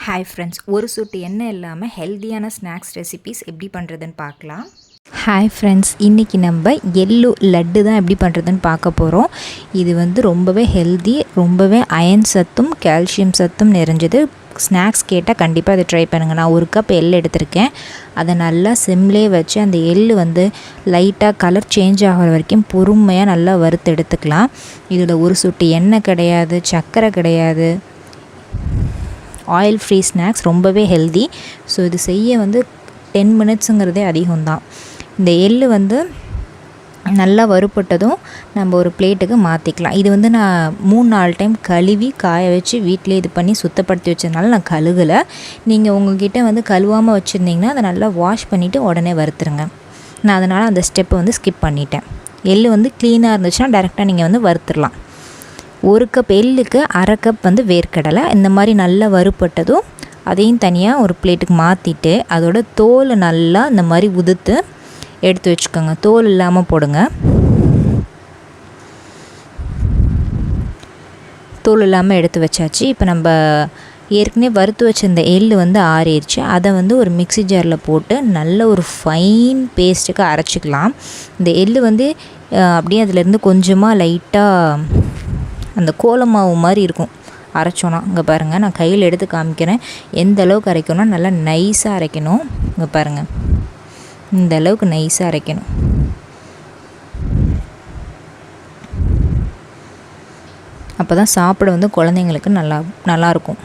Hi friends, ஒரு சொட்டு எண்ணெய் இல்லாமல் ஹெல்த்தியான ஸ்நாக்ஸ் ரெசிபீஸ் எப்படி பண்ணுறதுன்னு பார்க்கலாம். ஹாய் ஃப்ரெண்ட்ஸ், இன்றைக்கி நம்ம எள்ளு லட்டு தான் எப்படி பண்ணுறதுன்னு பார்க்க போகிறோம். இது ரொம்பவே ஹெல்தி, ரொம்பவே அயன் சத்தும் கால்சியம் சத்தும் நிறைஞ்சது. ஸ்நாக்ஸ் கேட்டால் கண்டிப்பாக அதை ட்ரை பண்ணுங்கள். நான் 1 கப் எள் எடுத்திருக்கேன். அதை நல்லா சிம்லே வச்சு அந்த எள் லைட்டாக கலர் சேஞ்ச் ஆகிற வரைக்கும் பொறுமையாக நல்லா வறுத்து எடுத்துக்கலாம். இதில் ஒரு சொட்டு எண்ணெய் கிடையாது, சர்க்கரை கிடையாது, ஆயில் ஃப்ரீ ஸ்நாக்ஸ், ரொம்பவே ஹெல்தி. ஸோ இது செய்ய 10 மினிட்ஸுங்கிறதே அதிகம்தான். இந்த எள் நல்லா வறுப்பட்டதும் நம்ம ஒரு பிளேட்டுக்கு மாற்றிக்கலாம். இது நான் 3-4 டைம் கழுவி காய வச்சு வீட்டிலே இது பண்ணி சுத்தப்படுத்தி வச்சதுனால நான் கழுகலை. நீங்கள் உங்கள்கிட்ட கழுவாமல் வச்சுருந்தீங்கன்னா அதை நல்லா வாஷ் பண்ணிவிட்டு உடனே வறுத்துருங்க. நான் அதனால் அந்த ஸ்டெப்பை ஸ்கிப் பண்ணிட்டேன். எள் க்ளீனாக இருந்துச்சுன்னா டேரெக்டாக நீங்கள் வறுத்துடலாம். 1 கப் எள்ளுக்கு 1/2 கப் வேர்க்கடலை. இந்த மாதிரி நல்லா வறுப்பட்டதும் அதையும் தனியாக ஒரு பிளேட்டுக்கு மாற்றிட்டு அதோட தோலை நல்லா இந்த மாதிரி உதுத்து எடுத்து வச்சுக்கோங்க. தோல் இல்லாமல் போடுங்க. தோல் இல்லாமல் எடுத்து வச்சாச்சு. இப்போ நம்ம ஏற்கனவே வறுத்து வச்சிருந்த எள் ஆறிடுச்சு. அதை ஒரு மிக்ஸி ஜாரில் போட்டு நல்ல ஒரு ஃபைன் பேஸ்ட்டுக்கு அரைச்சிக்கலாம். இந்த எள் அப்படியே அதிலேருந்து கொஞ்சமாக லைட்டாக அந்த கோலமாவு மாதிரி இருக்கும் அரைச்சோன்னா. இங்கே பாருங்கள், நான் கையில் எடுத்து காமிக்கிறேன். எந்த அளவுக்கு அரைக்கணும்னா நல்லா நைஸாக அரைக்கணும். இங்கே பாருங்கள், இந்த அளவுக்கு நைஸாக அரைக்கணும். அப்போ தான் சாப்பிட குழந்தைங்களுக்கு நல்லாயிருக்கும்.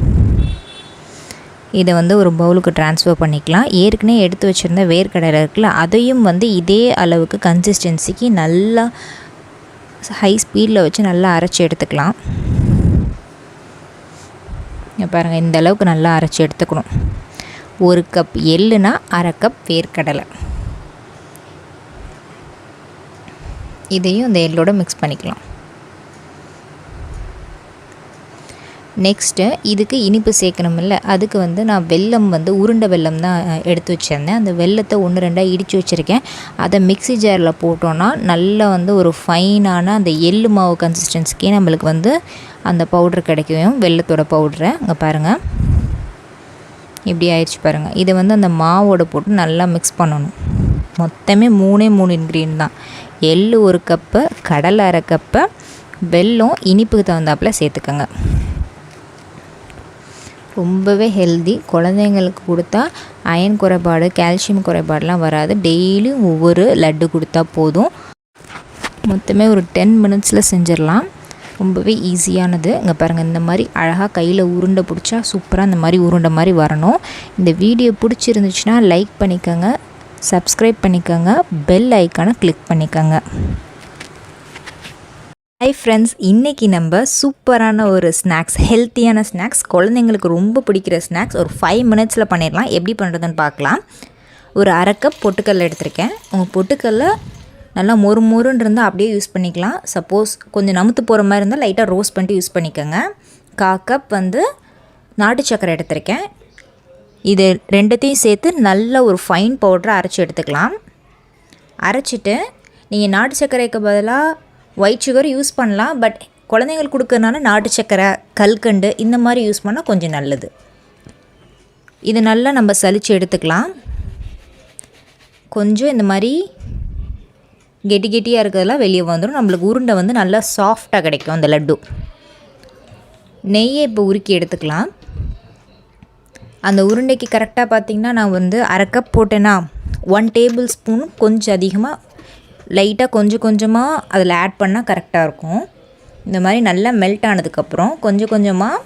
இதை ஒரு பவுலுக்கு ட்ரான்ஸ்ஃபர் பண்ணிக்கலாம். ஏற்கனவே எடுத்து வச்சுருந்த வேர்க்கடலை இருக்குல்ல, அதையும் இதே அளவுக்கு கன்சிஸ்டன்சிக்கு நல்லா ஹை ஸ்பீடில் வச்சு நல்லா அரைச்சி எடுத்துக்கலாம். பாருங்கள், இந்த அளவுக்கு நல்லா அரைச்சி எடுத்துக்கணும். 1 கப் எள்ளுனா 1/2 கப் வேர்க்கடலை. இதையும் இந்த எள்ளோட மிக்ஸ் பண்ணிக்கலாம். நெக்ஸ்ட்டு இதுக்கு இனிப்பு சேர்க்கணுமில்ல, அதுக்கு நான் வெல்லம் உருண்டை வெல்லம் தான் எடுத்து வச்சுருந்தேன். அந்த வெல்லத்தை 1-2 இடித்து வச்சுருக்கேன். அதை மிக்ஸி ஜாரில் போட்டோன்னா நல்லா ஒரு ஃபைனான அந்த எள்ளு மாவு கன்சிஸ்டன்சிக்கே நம்மளுக்கு அந்த பவுட்ரு கிடைக்கும், வெல்லத்தோட பவுட்ரை. அங்கே பாருங்கள், இப்படி ஆயிடுச்சு பாருங்கள். இதை அந்த மாவோடு போட்டு நல்லா மிக்ஸ் பண்ணணும். மொத்தமே 3 இன்க்ரீடியன்ட் தான். எள் 1 கப்பு, கடலை 1/2 கப்பு, வெல்லம் இனிப்புக்கு தகுந்தாப்பில் சேர்த்துக்கோங்க. ரொம்பவே ஹெல்தி. குழந்தைங்களுக்கு கொடுத்தா அயன் குறைபாடு, கால்சியம் குறைபாடெலாம் வராது. டெய்லியும் ஒவ்வொரு லட்டு கொடுத்தா போதும். மொத்தமே ஒரு 10 மினிட்ஸில் செஞ்சிடலாம். ரொம்பவே ஈஸியானது. இங்கே பாருங்கள், இந்த மாதிரி அழகாக கையில் உருண்டை பிடிச்சா சூப்பராக இந்த மாதிரி உருண்டை மாதிரி வரணும். இந்த வீடியோ பிடிச்சிருந்துச்சுன்னா லைக் பண்ணிக்கோங்க, சப்ஸ்கிரைப் பண்ணிக்கோங்க, பெல் ஐக்கானை கிளிக் பண்ணிக்கோங்க. ஹாய் ஃப்ரெண்ட்ஸ், இன்றைக்கி நம்ம சூப்பரான ஒரு ஸ்நாக்ஸ், ஹெல்த்தியான ஸ்நாக்ஸ், குழந்தைங்களுக்கு ரொம்ப பிடிக்கிற ஸ்நாக்ஸ் ஒரு 5 மினிட்ஸில் பண்ணிடலாம். எப்படி பண்ணுறதுன்னு பார்க்கலாம். ஒரு 1/2 கப் பொட்டுக்கடலை எடுத்திருக்கேன். உங்கள் பொட்டுக்கடலை நல்லா மொறுன்னு இருந்தால் அப்படியே யூஸ் பண்ணிக்கலாம். சப்போஸ் கொஞ்சம் நமுத்து போகிற மாதிரி இருந்தால் லைட்டாக ரோஸ்ட் பண்ணிட்டு யூஸ் பண்ணிக்கோங்க. 1/4 கப் நாட்டு சர்க்கரை எடுத்திருக்கேன். இது ரெண்டுத்தையும் சேர்த்து நல்ல ஒரு ஃபைன் பவுடரை அரைச்சி எடுத்துக்கலாம். அரைச்சிட்டு நீங்கள் நாட்டு சர்க்கரைக்கு பதிலாக ஒயிட் சுகர் யூஸ் பண்ணலாம். பட் குழந்தைங்களுக்கு கொடுக்கறனால நாட்டு சர்க்கரை, கல்கண்டு இந்த மாதிரி யூஸ் பண்ணால் கொஞ்சம் நல்லது. இது நல்லா நம்ம சலித்து எடுத்துக்கலாம். கொஞ்சம் இந்த மாதிரி கெட்டியாக இருக்கிறதெல்லாம் வெளியே வந்துடும். நம்மளுக்கு உருண்டை நல்லா சாஃப்டாக கிடைக்கும் அந்த லட்டு. நெய்யை இப்போ உருக்கி எடுத்துக்கலாம். அந்த உருண்டைக்கு கரெக்டாக பார்த்திங்கன்னா நான் 1/2 கப் போட்டேன்னா 1 டேபிள் ஸ்பூன் கொஞ்சம் அதிகமாக லைட்டாக கொஞ்சமாக அதில் ஆட் பண்ணால் கரெக்டாக இருக்கும். இந்த மாதிரி நல்லா மெல்ட் ஆனதுக்கப்புறம் கொஞ்சமாக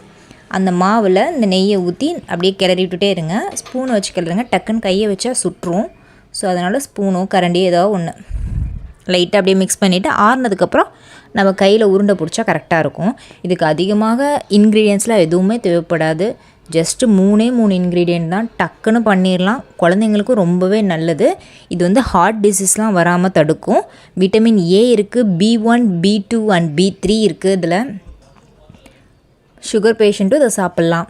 அந்த மாவில் இந்த நெய்யை ஊற்றி அப்படியே கிளறி விட்டுட்டே இருங்க. ஸ்பூனை வச்சு கிளறுங்க. டக்குன்னு கையை வச்சா சுட்டுரும். ஸோ அதனால் ஸ்பூனோ கரண்டியோ ஏதோ ஒன்று லைட்டாக அப்படியே மிக்ஸ் பண்ணிவிட்டு ஆறுனதுக்கப்புறம் நம்ம கையில் உருண்டை பிடிச்சா கரெக்டாக இருக்கும். இதுக்கு அதிகமாக இன்க்ரீடியன்ட்ஸ்லாம் எதுவுமே தேவைப்படாது. ஜஸ்ட்டு 3 இன்க்ரீடியன்ட் தான். டக்குன்னு பண்ணிடலாம். குழந்தைங்களுக்கும் ரொம்பவே நல்லது. இது ஹார்ட் டிசீஸ்லாம் வராமல் தடுக்கும். விட்டமின் ஏ இருக்குது, B1, B2 அண்ட் B3 இருக்குது. இதில் சுகர் பேஷண்ட்டும் இதை சாப்பிட்லாம்.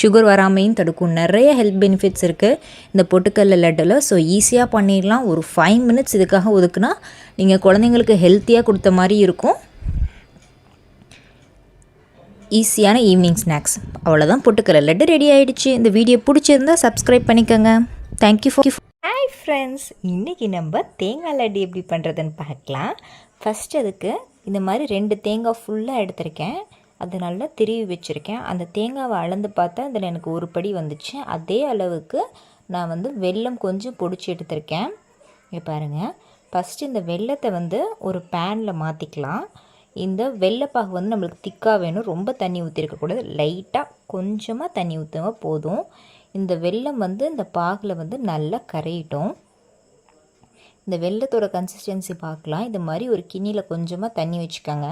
சுகர் வராமையும் தடுக்கும். நிறைய ஹெல்த் பெனிஃபிட்ஸ் இருக்குது இந்த பொட்டுக்கடலை லட்டில். ஸோ ஈஸியாக பண்ணிடலாம். ஒரு 5 மினிட்ஸ் இதுக்காக ஒதுக்குனா நீங்கள் குழந்தைங்களுக்கு ஹெல்த்தியாக கொடுத்த மாதிரி இருக்கும். ஈஸியான ஈவினிங் ஸ்நாக்ஸ். அவ்வளோதான், பொட்டுக்கடலை லட்டு ரெடி ஆகிடுச்சு. இந்த வீடியோ பிடிச்சிருந்தா சப்ஸ்கிரைப் பண்ணிக்கோங்க. Thank you for. ஹாய் ஃப்ரெண்ட்ஸ், இன்றைக்கி நம்ம தேங்காய் லட்டு எப்படி பண்ணுறதுன்னு பார்க்கலாம். ஃபஸ்ட்டு அதுக்கு இந்த மாதிரி 2 தேங்காய் ஃபுல்லாக எடுத்திருக்கேன். அது நல்லா திருவி வச்சுருக்கேன். அந்த தேங்காவை அளந்து பார்த்தா அதில் எனக்கு 1 படி வந்துச்சு. அதே அளவுக்கு நான் வந்து வெல்லம் கொஞ்சம் பொடிச்சு எடுத்திருக்கேன். இங்கே பாருங்கள். ஃபஸ்ட்டு இந்த வெல்லத்தை வந்து ஒரு பேனில் மாற்றிக்கலாம். இந்த வெள்ளைப்பாகு வந்து நம்மளுக்கு திக்காக வேணும். ரொம்ப தண்ணி ஊற்றிருக்கக்கூடாது. லைட்டாக கொஞ்சமாக தண்ணி ஊற்றுங்க போதும். இந்த வெல்லம் வந்து இந்த பாகில் வந்து நல்லா கரையிட்டோம். இந்த வெல்லத்தோட கன்சிஸ்டன்சி பார்க்கலாம். இது மாதிரி ஒரு கிண்ணியில் கொஞ்சமாக தண்ணி வச்சுக்கோங்க.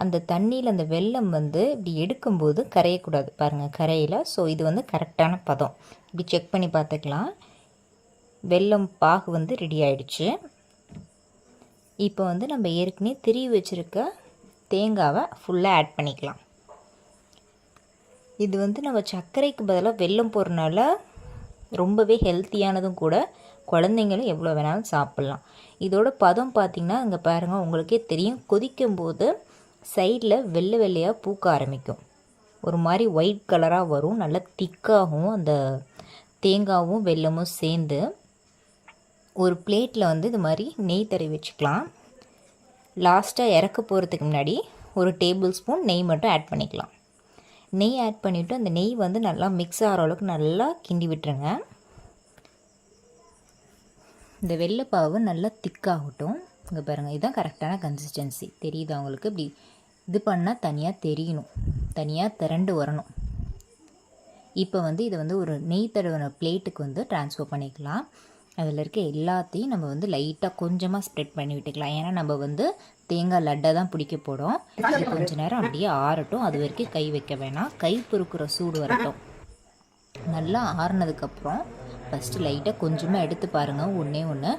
அந்த தண்ணியில் அந்த வெல்லம் வந்து இப்படி எடுக்கும்போது கரையக்கூடாது. பாருங்கள், கரையில். ஸோ இது வந்து கரெக்டான பதம். இப்படி செக் பண்ணி பார்த்துக்கலாம். வெல்லம் பாகு வந்து ரெடி ஆகிடுச்சு. இப்போ வந்து நம்ம ஏற்கனவே திருவி வச்சுருக்க தேங்காவை ஃபுல்லாக ஆட் பண்ணிக்கலாம். இது வந்து நம்ம சர்க்கரைக்கு பதிலாக வெல்லம் போடுறனால ரொம்பவே ஹெல்த்தியானதும் கூட. குழந்தைங்களும் எவ்வளோ வேணாலும் சாப்பிட்லாம். இதோட பதம் பார்த்திங்கன்னா இங்கே பாருங்கள், உங்களுக்கே தெரியும். கொதிக்கும்போது சைடில் வெள்ளை வெள்ளையாக பூக்க ஆரம்பிக்கும். ஒரு மாதிரி ஒயிட் கலராக வரும். நல்லா திக்காகவும் அந்த தேங்காவும் வெல்லமும் சேர்ந்து. ஒரு பிளேட்டில் வந்து இது மாதிரி நெய் தடவி வச்சுக்கலாம். லாஸ்ட்டாக இறக்க போகிறதுக்கு முன்னாடி 1 டேபிள் ஸ்பூன் நெய் மட்டும் ஆட் பண்ணிக்கலாம். நெய் ஆட் பண்ணிவிட்டு அந்த நெய் வந்து நல்லா மிக்ஸ் ஆகிற அளவுக்கு நல்லா கிண்டி விட்டுருங்க. இந்த வெள்ளைப்பாவு நல்லா திக்காகட்டும். இங்கே பாருங்கள், இதுதான் கரெக்டான கன்சிஸ்டன்சி. தெரியுது அவங்களுக்கு? இப்படி இது பண்ணால் தனியாக தெரியணும், தனியாக திரண்டு வரணும். இப்போ வந்து இதை வந்து ஒரு நெய் தடவின பிளேட்டுக்கு வந்து ட்ரான்ஸ்ஃபர் பண்ணிக்கலாம். அதில் இருக்க எல்லாத்தையும் நம்ம வந்து லைட்டாக கொஞ்சமாக ஸ்ப்ரெட் பண்ணி விட்டுக்கலாம். ஏன்னா நம்ம வந்து தேங்காய் லட்டை தான் பிடிக்க போகிறோம். இது கொஞ்சம் நேரம் அப்படியே ஆறட்டும். அது வரைக்கும் கை வைக்க வேணாம். கை பொறுக்கிற சூடு வரட்டும். நல்லா ஆறுனதுக்கப்புறம் ஃபஸ்ட்டு லைட்டாக கொஞ்சமாக எடுத்து பாருங்கள். ஒன்று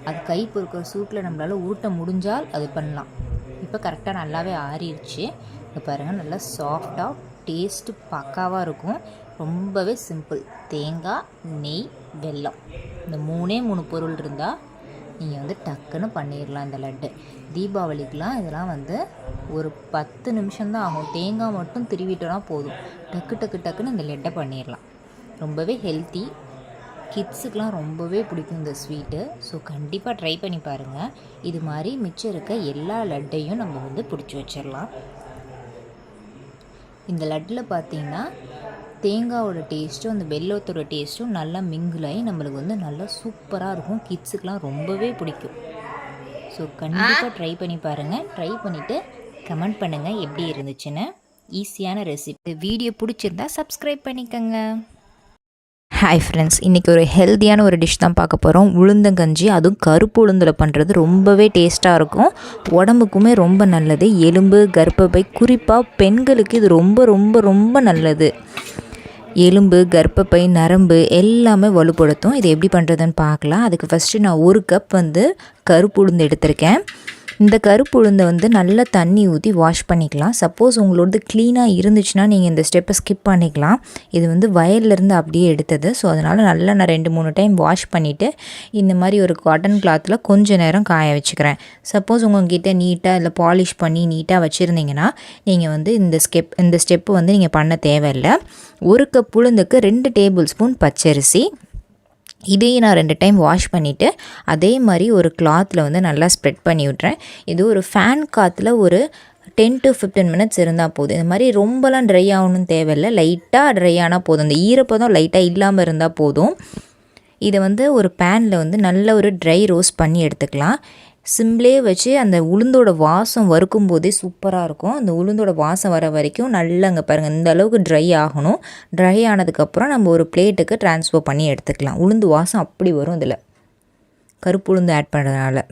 அது கை பொறுக்கிற சூட்டில் நம்மளால் உருட்ட முடிஞ்சால் அது பண்ணலாம். இப்போ கரெக்டாக நல்லாவே ஆறிடுச்சு. இப்போ பாருங்கள், நல்லா சாஃப்டாக டேஸ்ட்டு பக்காவாக இருக்கும். ரொம்பவே சிம்பிள். தேங்காய், நெய், வெல்லம், இந்த 3 பொருள் இருந்தால் நீங்கள் வந்து டக்குன்னு பண்ணிடலாம் இந்த லட்டு. தீபாவளிக்கெலாம் இதெல்லாம் வந்து ஒரு 10 நிமிஷம்தான் ஆகும். தேங்காய் மட்டும் திருவிட்டோன்னா போதும். டக்குன்னு இந்த லட்டை பண்ணிடலாம். ரொம்பவே ஹெல்த்தி. கிட்ஸுக்கெலாம் ரொம்பவே பிடிக்கும் இந்த ஸ்வீட்டு. ஸோ கண்டிப்பாக ட்ரை பண்ணி பாருங்கள். இது மாதிரி மிச்சம் இருக்க எல்லா லட்டையும் நம்ம வந்து பிடிச்சி வச்சிடலாம். இந்த லட்டில் பார்த்திங்கன்னா தேங்காயோட டேஸ்ட்டும் அந்த வெல்லத்தோட டேஸ்ட்டும் நல்லா மிங்கிளாகி நம்மளுக்கு வந்து நல்லா சூப்பராக இருக்கும். கிட்ஸுக்கெலாம் ரொம்பவே பிடிக்கும். ஸோ கண்டிப்பாக ட்ரை பண்ணி பாருங்கள். ட்ரை பண்ணிவிட்டு கமெண்ட் பண்ணுங்கள் எப்படி இருந்துச்சுன்னு. ஈஸியான ரெசிபி. வீடியோ பிடிச்சிருந்தா சப்ஸ்கிரைப் பண்ணிக்கோங்க. ஹாய் ஃப்ரெண்ட்ஸ், இன்றைக்கி ஒரு ஹெல்த்தியான ஒரு டிஷ் தான் பார்க்க போகிறோம். உளுந்தங்கஞ்சி. அதுவும் கருப்பு உளுந்தில் பண்ணுறது ரொம்பவே டேஸ்ட்டாக இருக்கும். உடம்புக்குமே ரொம்ப நல்லது. எலும்பு, கர்ப்பப்பை, குறிப்பாக பெண்களுக்கு இது ரொம்ப ரொம்ப ரொம்ப நல்லது. எலும்பு, கர்ப்பப்பை, நரம்பு எல்லாமே வலுப்படுத்தும். இது எப்படி பண்ணுறதுன்னு பார்க்கலாம். அதுக்கு ஃபஸ்ட்டு நான் 1 கப் வந்து கருப்பு உளுந்து எடுத்திருக்கேன். இந்த கருப்பு உளுந்தை வந்து நல்லா தண்ணி ஊற்றி வாஷ் பண்ணிக்கலாம். சப்போஸ் உங்களோடது க்ளீனாக இருந்துச்சுன்னா நீங்கள் இந்த ஸ்டெப்பை ஸ்கிப் பண்ணிக்கலாம். இது வந்து வயல்லேருந்து அப்படியே எடுத்தது. ஸோ அதனால் நல்லா நான் 2-3 டைம் வாஷ் பண்ணிவிட்டு இந்த மாதிரி ஒரு காட்டன் கிளாத்தில் கொஞ்சம் நேரம் காய வச்சுக்கிறேன். சப்போஸ் உங்கள்கிட்ட நீட்டாக இல்லை பாலிஷ் பண்ணி நீட்டாக வச்சுருந்தீங்கன்னா நீங்கள் வந்து இந்த ஸ்டெப்பு வந்து நீங்கள் பண்ண தேவையில்லை. 1 கப் உளுந்துக்கு 2 டேபிள் ஸ்பூன் பச்சரிசி. இதையும் நான் 2 டைம் வாஷ் பண்ணிவிட்டு அதே மாதிரி ஒரு கிளாத்தில் வந்து நல்லா ஸ்ப்ரெட் பண்ணி விட்றேன். இது ஒரு ஃபேன் காற்றுல ஒரு 10 to 15 மினிட்ஸ் இருந்தால் போதும். இந்த மாதிரி ரொம்பலாம் ட்ரை ஆகணும்னு தேவையில்லை. லைட்டாக ட்ரை ஆனால் போதும். அந்த ஈரப்பதம் லைட்டாக இல்லாமல் இருந்தால் போதும். இதை வந்து ஒரு பேனில் வந்து நல்ல ஒரு ட்ரை ரோஸ்ட் பண்ணி எடுத்துக்கலாம். சிம்லே வச்சு அந்த உளுந்தோட வாசம் வறுக்கும் போதே சூப்பராக இருக்கும். அந்த உளுந்தோட வாசம் வர வரைக்கும் நல்லா அங்கே பாருங்கள், இந்த அளவுக்கு ட்ரை ஆகணும். ட்ரை ஆனதுக்கப்புறம் நம்ம ஒரு பிளேட்டுக்கு ட்ரான்ஸ்ஃபர் பண்ணி எடுத்துக்கலாம். உளுந்து வாசம் அப்படி வரும். இதில் கருப்பு உளுந்து ஆட் பண்ணுறதுனால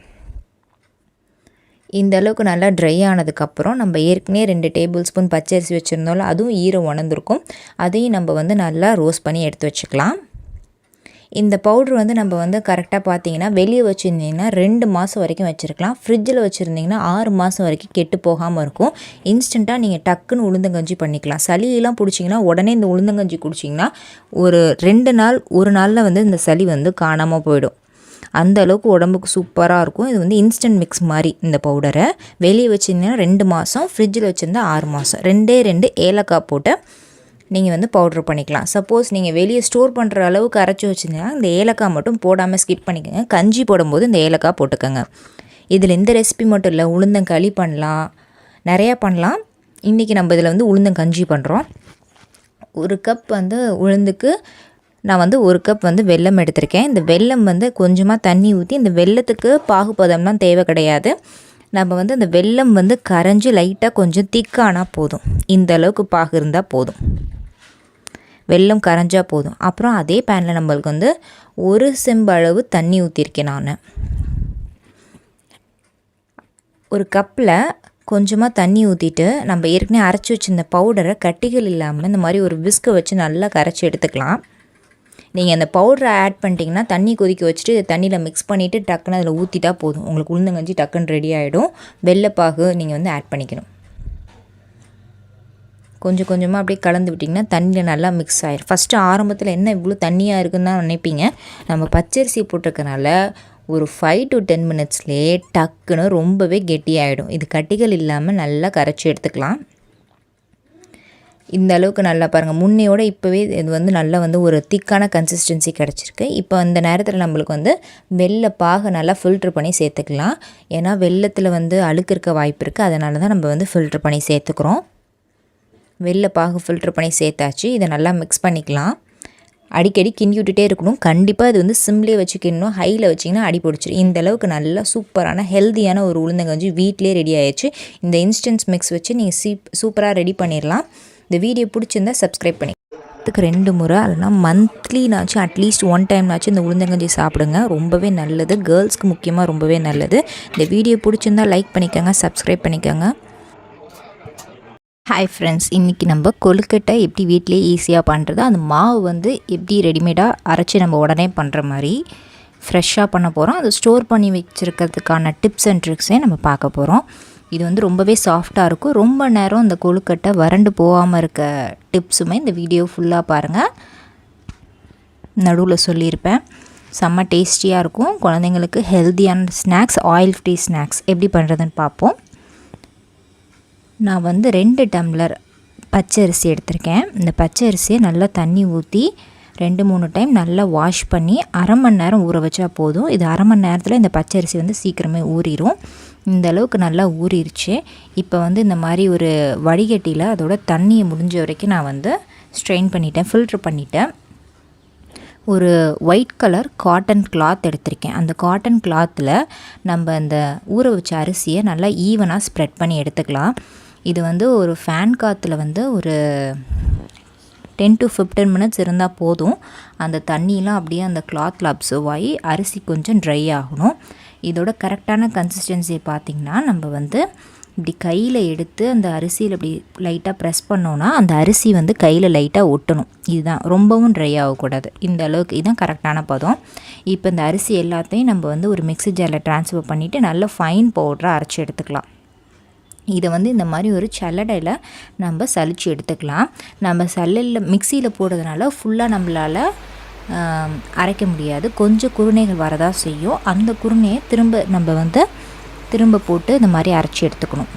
இந்த அளவுக்கு நல்லா ட்ரை ஆனதுக்கப்புறம் நம்ம ஏற்கனவே 2 டேபிள் ஸ்பூன் பச்சரிசி வச்சுருந்தோம்ல, அதுவும் ஈரம் உணர்ந்துருக்கும். அதையும் நம்ம வந்து நல்லா ரோஸ்ட் பண்ணி எடுத்து வச்சுக்கலாம். இந்த பவுட்ரு வந்து நம்ம வந்து கரெக்டாக பார்த்தீங்கன்னா வெளியே வச்சுருந்தீங்கன்னா 2 மாதம் வரைக்கும் வச்சுருக்கலாம். ஃப்ரிட்ஜில் வச்சுருந்தீங்கன்னா 6 மாதம் வரைக்கும் கெட்டு போகாமல் இருக்கும். இன்ஸ்டண்ட்டாக நீங்கள் டக்குன்னு உளுந்தங்கஞ்சி பண்ணிக்கலாம். சளியெல்லாம் பிடிச்சிங்கன்னா உடனே இந்த உளுந்தங்கஞ்சி குடிச்சிங்கன்னா ஒரு 2 நாள் 1 நாளில் வந்து இந்த சளி வந்து காணாமல் போயிடும். அந்த அளவுக்கு உடம்புக்கு சூப்பராக இருக்கும். இது வந்து இன்ஸ்டன்ட் மிக்ஸ் மாதிரி. இந்த பவுடரை வெளியே வச்சிங்கன்னா 2 மாதம், ஃப்ரிட்ஜில் வச்சுருந்தா 6 மாதம். 2 ஏலக்காய் போட்டு நீங்கள் வந்து பவுட்ரு பண்ணிக்கலாம். சப்போஸ் நீங்கள் வெளியே ஸ்டோர் பண்ணுற அளவுக்கு அரைச்சி வச்சுருந்தீங்கன்னா இந்த ஏலக்காய் மட்டும் போடாமல் ஸ்கிப் பண்ணிக்கோங்க. கஞ்சி போடும்போது இந்த ஏலக்காய் போட்டுக்கோங்க. இதில் இந்த ரெசிபி மட்டும் இல்லை, உளுந்தங்களி பண்ணலாம், நிறையா பண்ணலாம். இன்றைக்கி நம்ம இதில் வந்து உளுந்தங்கஞ்சி பண்ணுறோம். 1 கப் வந்து உளுந்துக்கு நான் வந்து 1 கப் வந்து வெல்லம் எடுத்திருக்கேன். இந்த வெல்லம் வந்து கொஞ்சமாக தண்ணி ஊற்றி, இந்த வெல்லத்துக்கு பாகுபதம்லாம் தேவை கிடையாது. நம்ம வந்து அந்த வெல்லம் வந்து கரைஞ்சி லைட்டாக கொஞ்சம் திக்கானா போதும். இந்த அளவுக்கு பாகு இருந்தால் போதும், வெல்லம் கரைஞ்சா போதும். அப்புறம் அதே பேனில் நம்மளுக்கு வந்து 1 செம்பு அளவு தண்ணி ஊற்றிருக்கேன். நான் ஒரு கப்பில் கொஞ்சமாக தண்ணி ஊற்றிட்டு நம்ம ஏற்கனவே அரைச்சி வச்சுருந்த பவுடரை கட்டிகள் இல்லாமல் இந்த மாதிரி ஒரு விஸ்கை வச்சு நல்லா கரைச்சி எடுத்துக்கலாம். நீங்கள் அந்த பவுடரை ஆட் பண்ணிட்டீங்கன்னா தண்ணி கொதிக்க வச்சுட்டு தண்ணியில் மிக்ஸ் பண்ணிவிட்டு டக்குன்னு அதில் ஊற்றிட்டா போதும். உங்களுக்கு உளுந்தங்கஞ்சி டக்குன்னு ரெடி ஆகிடும். வெள்ளைப்பாகு நீங்கள் வந்து ஆட் பண்ணிக்கணும். கொஞ்சம் கொஞ்சமாக அப்படியே கலந்து விட்டிங்கன்னா தண்ணியில் நல்லா மிக்ஸ் ஆகிடும். ஃபஸ்ட்டு ஆரம்பத்தில் என்ன இவ்வளோ தண்ணியாக இருக்குன்னு தான் நினைப்பீங்க. நம்ம பச்சரிசி போட்டிருக்கனால ஒரு 5 to 10 மினிட்ஸ்லேயே டக்குன்னு ரொம்பவே கெட்டியாகிடும். இது கட்டிகள் இல்லாமல் நல்லா கரைச்சி எடுத்துக்கலாம். இந்த அளவுக்கு நல்லா பாருங்கள், முன்னையோட இப்போவே இது வந்து நல்லா வந்து ஒரு திக்கான கன்சிஸ்டன்சி கிடச்சிருக்கு. இப்போ அந்த நேரத்தில் நம்மளுக்கு வந்து வெள்ளை பாகை நல்லா ஃபில்ட்ரு பண்ணி சேர்த்துக்கலாம். ஏன்னா வெள்ளத்தில் வந்து அழுக்கு இருக்க வாய்ப்பு இருக்குது. அதனால தான் நம்ம வந்து ஃபில்ட்ரு பண்ணி சேர்த்துக்கிறோம். வெள்ளை பாகு ஃபில்ட்ரு பண்ணி சேர்த்தாச்சு. இதை நல்லா மிக்ஸ் பண்ணிக்கலாம். அடிக்கடி கிண்டி விட்டுட்டே இருக்கணும். கண்டிப்பாக இது வந்து சிம்லேயே வச்சு கிண்டணும். ஹையில் வச்சிங்கன்னா அடி பிடிச்சிடும். இந்த அளவுக்கு நல்லா சூப்பரான ஹெல்த்தியான ஒரு உளுந்தங்கஞ்சி வீட்டிலே ரெடி ஆயிடுச்சு. இந்த இன்ஸ்டன்ட் மிக்ஸ் வச்சு நீங்கள் சூப்பராக ரெடி பண்ணிடலாம். இந்த வீடியோ பிடிச்சிருந்தா சப்ஸ்கிரைப் பண்ணி இதுக்கு 2 முறை இல்லைனா மந்த்லினாச்சும் அட்லீஸ்ட் 1 டைம்னாச்சும் இந்த உளுந்தங்கஞ்சி சாப்பிடுங்க. ரொம்பவே நல்லது, கேர்ள்ஸ்க்கு முக்கியமாக ரொம்பவே நல்லது. இந்த வீடியோ பிடிச்சிருந்தா லைக் பண்ணிக்கோங்க, சப்ஸ்கிரைப் பண்ணிக்கோங்க. ஹாய் ஃப்ரெண்ட்ஸ், இன்றைக்கி நம்ம கொழுக்கட்டை எப்படி வீட்டிலேயே ஈஸியாக பண்ணுறது, அந்த மாவு வந்து எப்படி ரெடிமேடாக அரைச்சி நம்ம உடனே பண்ணுற மாதிரி ஃப்ரெஷ்ஷாக பண்ண போகிறோம். அதை ஸ்டோர் பண்ணி வச்சுருக்கிறதுக்கான டிப்ஸ் அண்ட் ட்ரிக்ஸே நம்ம பார்க்க போகிறோம். இது வந்து ரொம்பவே சாஃப்டாக இருக்கும். ரொம்ப நேரம் இந்த கொழுக்கட்டை வறண்டு போகாமல் இருக்க டிப்ஸுமே இந்த வீடியோ ஃபுல்லாக பாருங்கள். நடுவில் சொல்லியிருப்பேன். செம்ம டேஸ்டியாக இருக்கும். குழந்தைங்களுக்கு ஹெல்த்தியான ஸ்நாக்ஸ், ஆயில் ஃப்ரீ ஸ்நாக்ஸ் எப்படி பண்ணுறதுன்னு பார்ப்போம். நான் வந்து 2 டம்ளர் பச்சரிசி எடுத்திருக்கேன். இந்த பச்சரிசியை நல்லா தண்ணி ஊற்றி 2-3 டைம் நல்லா வாஷ் பண்ணி அரை மணி நேரம் ஊற வச்சா போதும். இது அரை மணி நேரத்தில் இந்த பச்சரிசி வந்து சீக்கிரமே ஊறிடும். இந்த அளவுக்கு நல்லா ஊறிடுச்சு. இப்போ வந்து இந்த மாதிரி ஒரு வடிகட்டியில் அதோட தண்ணியை முடிஞ்ச வரைக்கும் நான் வந்து ஸ்ட்ரெயின் பண்ணிட்டேன், ஃபில்ட்ரு பண்ணிட்டேன். ஒரு ஒயிட் கலர் காட்டன் கிளாத் எடுத்திருக்கேன். அந்த காட்டன் கிளாத்தில் நம்ம அந்த ஊற வச்ச அரிசியை நல்லா ஈவனாக ஸ்ப்ரெட் பண்ணி எடுத்துக்கலாம். இது வந்து ஒரு ஃபேன் காற்றுல வந்து ஒரு 10 to 15 மினிட்ஸ் இருந்தால் போதும். அந்த தண்ணியெலாம் அப்படியே அந்த கிளாத்தில் அப்சர்வ் ஆகி அரிசி கொஞ்சம் ட்ரை ஆகணும். இதோட கரெக்டான கன்சிஸ்டன்சியை பார்த்திங்கன்னா நம்ம வந்து இப்படி கையில் எடுத்து அந்த அரிசியில் இப்படி லைட்டாக ப்ரெஸ் பண்ணோன்னா அந்த அரிசி வந்து கையில் லைட்டாக ஒட்டணும். இதுதான், ரொம்பவும் ட்ரை ஆகக்கூடாது. இந்த அளவுக்கு இதுதான் கரெக்டான பதம். இப்போ இந்த அரிசி எல்லாத்தையும் நம்ம வந்து ஒரு மிக்ஸி ஜாரில் ட்ரான்ஸ்ஃபர் பண்ணிவிட்டு நல்ல ஃபைன் பவுடராக அரைச்சி எடுத்துக்கலாம். இதை வந்து இந்த மாதிரி ஒரு சல்லடையில் நம்ம சலிச்சு எடுத்துக்கலாம். நம்ம சல்லடையில் மிக்சியில் போடுறதுனால ஃபுல்லாக நம்மளால் அரைக்க முடியாது. கொஞ்சம் குருணைகள் வரதா செய்யும். அந்த குருணையை திரும்ப போட்டு இந்த மாதிரி அரைச்சி எடுத்துக்கணும்.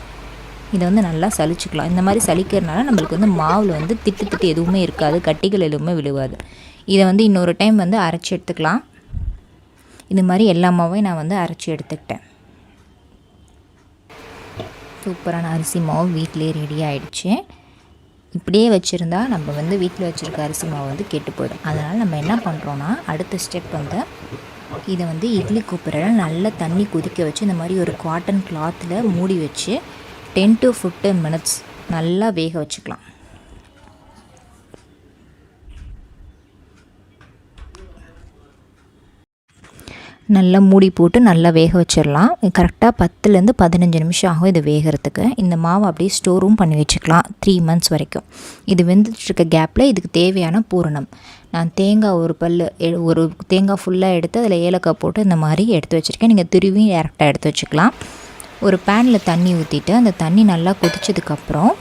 இதை வந்து நல்லா சலிச்சுக்கலாம். இந்த மாதிரி சலிக்கிறதுனால நம்மளுக்கு வந்து மாவில் வந்து திட்டு எதுவுமே இருக்காது, கட்டிகள் எதுவுமே விழுவாது. இதை வந்து இன்னொரு டைம் வந்து அரைச்சி எடுத்துக்கலாம். இது மாதிரி எல்லா மாவையும் நான் வந்து அரைச்சி எடுத்துக்கிட்டேன். சூப்பரான அரிசி மாவு வீட்டிலே ரெடி ஆகிடுச்சு. இப்படியே வச்சுருந்தா நம்ம வந்து வீட்டில் வச்சுருக்க அரிசி மாவு வந்து கெட்டு போயிடும். அதனால் நம்ம என்ன பண்ணுறோன்னா, அடுத்த ஸ்டெப் வந்து இதை வந்து இட்லி குக்கரில் நல்லா தண்ணி கொதிக்க வச்சு இந்த மாதிரி ஒரு காட்டன் கிளாத்தில் மூடி வச்சு 10 to 15 மினிட்ஸ் நல்லா வேக வச்சுக்கலாம். நல்லா மூடி போட்டு நல்லா வேக வச்சிடலாம். கரெக்டாக 10லேருந்து 15 நிமிஷம் ஆகும் இது வேகிறதுக்கு. இந்த மாவு அப்படியே ஸ்டோரும் பண்ணி வச்சுக்கலாம் 3 மந்த்ஸ் வரைக்கும். இது வெந்துட்டுருக்க கேப்பில் இதுக்கு தேவையான பூரணம், நான் தேங்காய் ஒரு தேங்காய் ஃபுல்லாக எடுத்து அதில் ஏலக்காய் போட்டு இந்த மாதிரி எடுத்து வச்சுருக்கேன். நீங்கள் திரும்பி டேரெக்டாக எடுத்து வச்சுக்கலாம். ஒரு பேனில் தண்ணி ஊற்றிட்டு அந்த தண்ணி நல்லா கொதிச்சதுக்கப்புறம்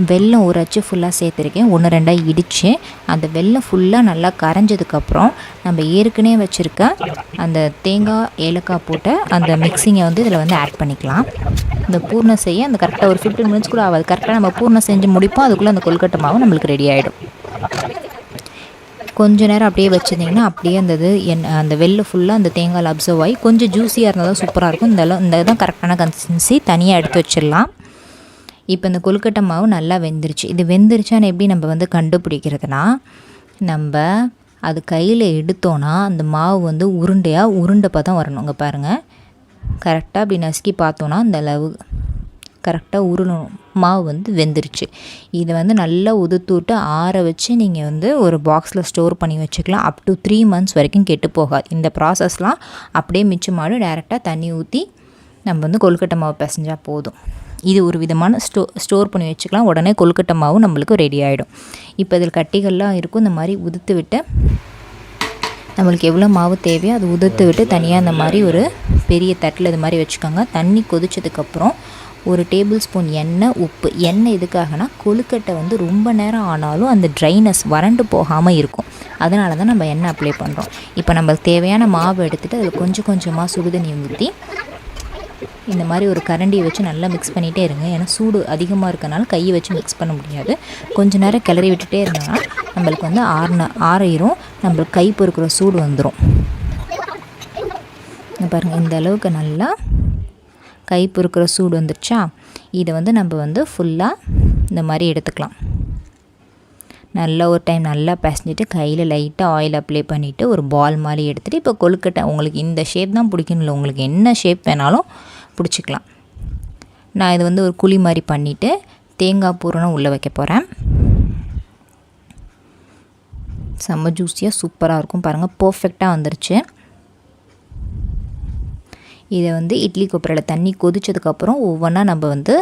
வெல்லம் ஒரு அச்சு ஃபுல்லாக சேர்த்துருக்கேன், 1-2 இடித்து. அந்த வெல்லம் ஃபுல்லாக நல்லா கரைஞ்சதுக்கப்புறம் நம்ம ஏற்கனவே வச்சுருக்க அந்த தேங்காய் ஏலக்காய் போட்ட அந்த மிக்சிங்கை வந்து இதில் வந்து ஆட் பண்ணிக்கலாம். இந்த பூர்ணம் செய்ய அந்த கரெக்டாக ஒரு 15 மினிட்ஸ் கூட ஆகாது. கரெக்டாக நம்ம பூர்ணம் செஞ்சு முடிப்போம், அதுக்குள்ளே அந்த கொழுக்கட்டை மாவு நம்மளுக்கு ரெடி ஆகிடும். கொஞ்ச நேரம் அப்படியே வச்சுருந்திங்கன்னா அப்படியே அந்த வெல்லம் ஃபுல்லாக அந்த தேங்காயில் அப்சர்வ் ஆகி கொஞ்சம் ஜூஸியாக இருந்தால் தான் சூப்பராக இருக்கும். இந்த தான் கரெக்டான கன்சிஸ்டன்சி. தனியாக எடுத்து வச்சிடலாம். இப்போ இந்த கொழுக்கட்டை மாவு நல்லா வெந்துருச்சு. இது வெந்துருச்சான்னு எப்படி நம்ம வந்து கண்டுபிடிக்கிறதுனா, நம்ம அது கையில் எடுத்தோன்னா அந்த மாவு வந்து உருண்டை பதம் வரணும். இங்கே பாருங்கள், கரெக்டாக அப்படி நசுக்கி பார்த்தோன்னா அந்த அளவு கரெக்டாக உருளணும். மாவு வந்து வெந்துருச்சு. இதை வந்து நல்லா உதுத்துவிட்டு ஆற வச்சு நீங்கள் வந்து ஒரு பாக்ஸில் ஸ்டோர் பண்ணி வச்சுக்கலாம். அப் டு 3 மந்த்ஸ் வரைக்கும் கெட்டு போகாது. இந்த ப்ராசஸ்லாம் அப்படியே மிச்சமாடும். டேரெக்டாக தண்ணி ஊற்றி நம்ம வந்து கொழுக்கட்டை மாவு பிசைஞ்சால் போதும். இது ஒரு விதமான ஸ்டோர் பண்ணி வச்சுக்கலாம். உடனே கொழுக்கட்டை மாவு நம்மளுக்கு ரெடி ஆகிடும். இப்போ இதில் கட்டிகள்லாம் இருக்கும். இந்த மாதிரி உதுத்து விட்டு நம்மளுக்கு எவ்வளோ மாவு தேவையோ அது உதுத்து விட்டு தனியாக இந்த மாதிரி ஒரு பெரிய தட்டில் இது மாதிரி வச்சுக்கோங்க. தண்ணி கொதிச்சதுக்கப்புறம் 1 டேபிள் ஸ்பூன் எண்ணெய், உப்பு. எண்ணெய் எதுக்காகனா கொழுக்கட்டை வந்து ரொம்ப நேரம் ஆனாலும் அந்த ட்ரைனஸ் வறண்டு போகாமல் இருக்கும். அதனால தான் நம்ம எண்ணெய் அப்ளை பண்ணுறோம். இப்போ நம்மளுக்கு தேவையான மாவு எடுத்துகிட்டு அதில் கொஞ்சம் கொஞ்சமாக சுடுதண்ணி ஊற்றி இந்த மாதிரி ஒரு கரண்டியை வச்சு நல்லா மிக்ஸ் பண்ணிகிட்டே இருங்க. ஏன்னா சூடு அதிகமாக இருக்கனால கையை வச்சு மிக்ஸ் பண்ண முடியாது. கொஞ்சம் நேரம் கிளறி விட்டுட்டே இருந்தால் நம்மளுக்கு வந்து ஆறிடும். நம்மளுக்கு கை பொறுக்கிற சூடு வந்துடும். பாருங்கள், இந்த அளவுக்கு நல்லா கை பொறுக்கிற சூடு வந்துருச்சா. இதை வந்து நம்ம வந்து ஃபுல்லாக இந்த மாதிரி எடுத்துக்கலாம். நல்லா ஒரு டைம் நல்லா பிசைஞ்சிட்டு கையில் லைட்டாக ஆயில் அப்ளை பண்ணிவிட்டு ஒரு பால் மாதிரி எடுத்துகிட்டு, இப்போ கொழுக்கட்டை உங்களுக்கு இந்த ஷேப் தான் பிடிக்கணும் இல்லை, உங்களுக்கு என்ன ஷேப் வேணாலும் பிடிச்சிக்கலாம். நான் இது வந்து ஒரு குழி மாதிரி பண்ணிவிட்டு தேங்காய் பூரணம் உள்ளே வைக்க போகிறேன். செம்ம ஜூஸியாக சூப்பராக இருக்கும். பாருங்கள், பர்ஃபெக்டாக வந்துருச்சு. இதை வந்து இட்லி கொப்பரையில் தண்ணி கொதிச்சதுக்கப்புறம் ஒவ்வொன்றா நம்ம வந்து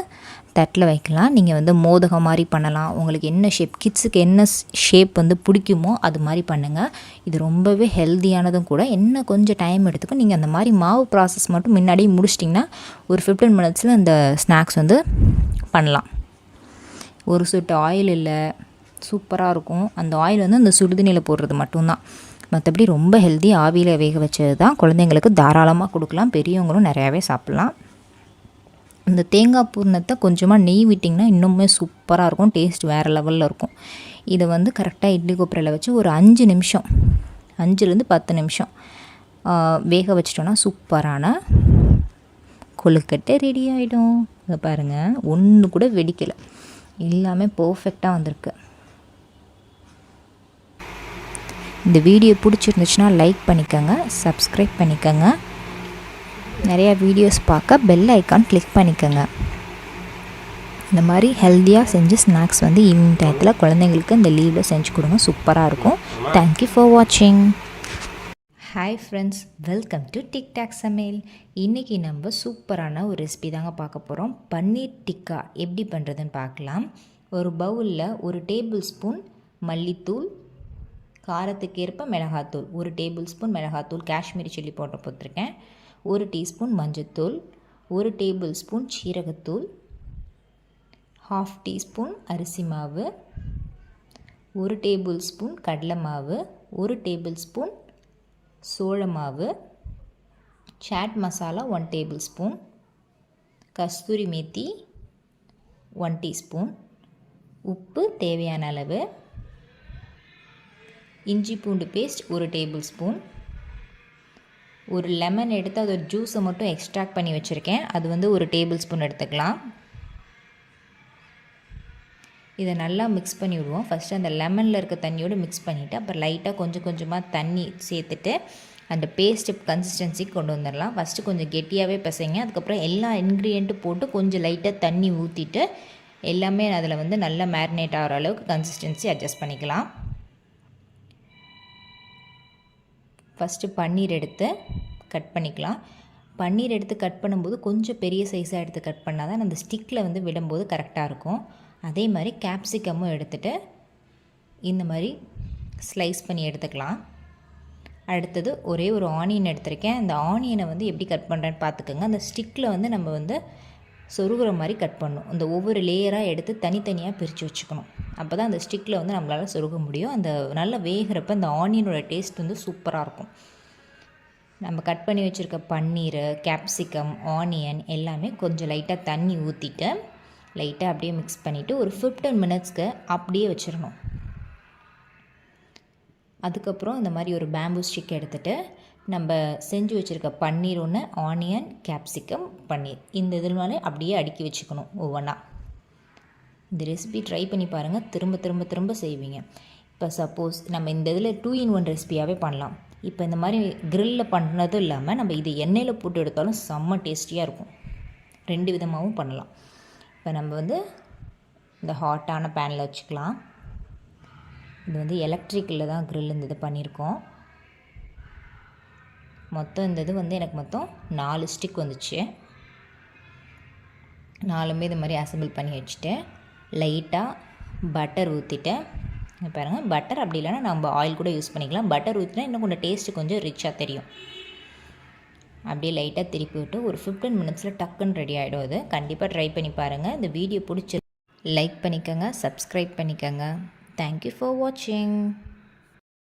தட்டில் வைக்கலாம். நீங்கள் வந்து மோதகம் மாதிரி பண்ணலாம். உங்களுக்கு என்ன ஷேப், கிட்ஸுக்கு என்ன ஷேப் வந்து பிடிக்குமோ அது மாதிரி பண்ணுங்கள். இது ரொம்பவே ஹெல்த்தியானதும் கூட. என்ன கொஞ்சம் டைம் எடுத்துக்கும். நீங்கள் அந்த மாதிரி மாவு ப்ராசஸ் மட்டும் முன்னாடியே முடிச்சிட்டிங்கன்னா ஒரு 15 மினிட்ஸில் அந்த ஸ்நாக்ஸ் வந்து பண்ணலாம். ஒரு சொட்டு ஆயில் இல்லை, சூப்பராக இருக்கும். அந்த ஆயில் வந்து அந்த சுடுதண்ணியில் போடுறது மட்டும்தான். மற்றபடி ரொம்ப ஹெல்த்தி. ஆவியில் வேக வச்சது தான். குழந்தைங்களுக்கு தாராளமாக கொடுக்கலாம். பெரியவங்களும் நிறையாவே சாப்பிட்லாம். இந்த தேங்காய் பூர்ணத்தை கொஞ்சமாக நெய் விட்டிங்கன்னா இன்னுமே சூப்பராக இருக்கும். டேஸ்ட் வேறு லெவலில் இருக்கும். இதை வந்து கரெக்டாக இட்லி கொப்பரையில் வச்சு ஒரு 5 நிமிஷம், 5லேருந்து 10 நிமிஷம் வேக வச்சிட்டோன்னா சூப்பரான கொழுக்கட்டை ரெடி ஆகிடும். இதை பாருங்கள், ஒன்று கூட வெடிக்கலை. எல்லாமே பர்ஃபெக்டாக வந்திருக்கு. இந்த வீடியோ பிடிச்சிருந்துச்சுன்னா லைக் பண்ணிக்கோங்க, சப்ஸ்கிரைப் பண்ணிக்கோங்க. நிறையா வீடியோஸ் பார்க்க பெல் ஐக்கான் கிளிக் பண்ணிக்கோங்க. இந்த மாதிரி ஹெல்த்தியாக செஞ்சு ஸ்நாக்ஸ் வந்து ஈவினிங் டயத்தில் குழந்தைங்களுக்கு இந்த லீவில் செஞ்சு கொடுங்க. சூப்பராக இருக்கும். தேங்க்யூ ஃபார் வாட்சிங். Hi friends, welcome to TikTok சமையல். இன்றைக்கி நம்ம சூப்பரான ஒரு ரெசிபி தாங்க பார்க்க போகிறோம். பன்னீர் டிக்கா எப்படி பண்ணுறதுன்னு பார்க்கலாம். ஒரு பவுலில் 1 டேபிள் ஸ்பூன் மல்லித்தூள், காரத்துக்கேற்ப மிளகாத்தூள், 1 டேபிள் ஸ்பூன் மிளகாத்தூள், காஷ்மீரி சில்லி பவுடர் போட்டிருக்கேன், 1 டீஸ்பூன் மஞ்சத்தூள், 1 டேபிள் ஸ்பூன் சீரகத்தூள், 1/2 டீஸ்பூன் அரிசி மாவு, 1 டேபிள் ஸ்பூன் கடலை மாவு, 1 டேபிள் ஸ்பூன் சோள மாவு, சாட் மசாலா 1 டேபிள் ஸ்பூன், கஸ்தூரி மேத்தி 1 டீஸ்பூன், உப்பு தேவையான அளவு, இஞ்சி பூண்டு பேஸ்ட் 1 டேபிள் ஸ்பூன், ஒரு லெமன் எடுத்து அதோட ஜூஸை மட்டும் எக்ஸ்ட்ராக்ட் பண்ணி வச்சுருக்கேன். அது வந்து 1 டேபிள் ஸ்பூன் எடுத்துக்கலாம். இதை நல்லா மிக்ஸ் பண்ணி விடுவோம். ஃபஸ்ட்டு அந்த லெமனில் இருக்க தண்ணியோடு மிக்ஸ் பண்ணிவிட்டு அப்புறம் லைட்டாக கொஞ்சம் கொஞ்சமாக தண்ணி சேர்த்துட்டு அந்த பேஸ்ட்டு கன்சிஸ்டன்சி கொண்டு வந்துடலாம். ஃபஸ்ட்டு கொஞ்சம் கெட்டியாகவே பிசைங்க. அதுக்கப்புறம் எல்லா இன்க்ரீடியண்ட்டும் போட்டு கொஞ்சம் லைட்டாக தண்ணி ஊற்றிட்டு எல்லாமே அதில் வந்து நல்லா மேரினேட் ஆகிற அளவுக்கு கன்சிஸ்டன்சி அட்ஜஸ்ட் பண்ணிக்கலாம். ஃபஸ்ட்டு பன்னீர் எடுத்து கட் பண்ணிக்கலாம். பன்னீர் எடுத்து கட் பண்ணும்போது கொஞ்சம் பெரிய சைஸாக எடுத்து கட் பண்ணால் தான் அந்த ஸ்டிக்கில் வந்து விடும்போது கரெக்டாக இருக்கும். அதே மாதிரி கேப்சிகமும் எடுத்துகிட்டு இந்த மாதிரி ஸ்லைஸ் பண்ணி எடுத்துக்கலாம். அடுத்தது ஒரே ஒரு ஆனியன் எடுத்திருக்கேன். அந்த ஆனியனை வந்து எப்படி கட் பண்ணுறேன்னு பார்த்துக்கோங்க. அந்த ஸ்டிக்கில் வந்து நம்ம வந்து சொருகிற மாதிரி கட் பண்ணணும். அந்த ஒவ்வொரு லேயராக எடுத்து தனித்தனியாக பிரித்து வச்சுக்கணும். அப்போ தான் அந்த ஸ்டிக்கில் வந்து நம்மளால் சொருக முடியும். அந்த நல்லா வேகிறப்ப அந்த ஆனியனோட டேஸ்ட் வந்து சூப்பராக இருக்கும். நம்ம கட் பண்ணி வச்சுருக்க பன்னீர், கேப்சிகம், ஆனியன் எல்லாமே கொஞ்சம் லைட்டாக தண்ணி ஊற்றிட்டு லைட்டாக அப்படியே மிக்ஸ் பண்ணிவிட்டு ஒரு 15 மினிட்ஸ்க்கு அப்படியே வச்சிடணும். அதுக்கப்புறம் இந்த மாதிரி ஒரு பேம்பூ ஸ்டிக் எடுத்துகிட்டு நம்ம செஞ்சு வச்சுருக்க பன்னீர் ஒன்று, ஆனியன், கேப்சிகம், பன்னீர் இந்த இதனாலே அப்படியே அடுக்கி வச்சுக்கணும் ஒவ்வொன்றா. இந்த ரெசிபி ட்ரை பண்ணி பாருங்கள், திரும்ப திரும்ப திரும்ப செய்வீங்க. இப்போ சப்போஸ் நம்ம இந்த இதில் 2 in 1 ரெசிபியாகவே பண்ணலாம். இப்போ இந்த மாதிரி க்ரில்லில் பண்ணதும் இல்லாமல் நம்ம இது எண்ணெயில் போட்டு எடுத்தாலும் செம்ம டேஸ்டியாக இருக்கும். 2 விதமாகவும் பண்ணலாம். இப்போ நம்ம வந்து இந்த ஹாட்டான பேனில் வச்சுக்கலாம். இது வந்து எலக்ட்ரிக்கில் தான் க்ரில் இந்த இது பண்ணியிருக்கோம். மொத்தம் இந்த இது வந்து எனக்கு மொத்தம் 4 ஸ்டிக் வந்துச்சு. 4மே இது மாதிரி அசம்பிள் பண்ணி வச்சுட்டு லைட்டாக பட்டர் ஊற்றிட்டு பாருங்கள். பட்டர் அப்படி இல்லைன்னா நம்ம ஆயில் கூட யூஸ் பண்ணிக்கலாம். பட்டர் ஊற்றினா இன்னும் கொஞ்சம் டேஸ்ட்டு கொஞ்சம் ரிச்சாக தெரியும். அப்படியே லைட்டாக திருப்பி விட்டு ஒரு 15 மினிட்ஸில் டக்குன்னு ரெடி ஆகிடும். அது கண்டிப்பாக ட்ரை பண்ணி பாருங்கள். இந்த வீடியோ பிடிச்சி லைக் பண்ணிக்கோங்க, சப்ஸ்கிரைப் பண்ணிக்கோங்க. தேங்க்யூ ஃபார் வாட்சிங்.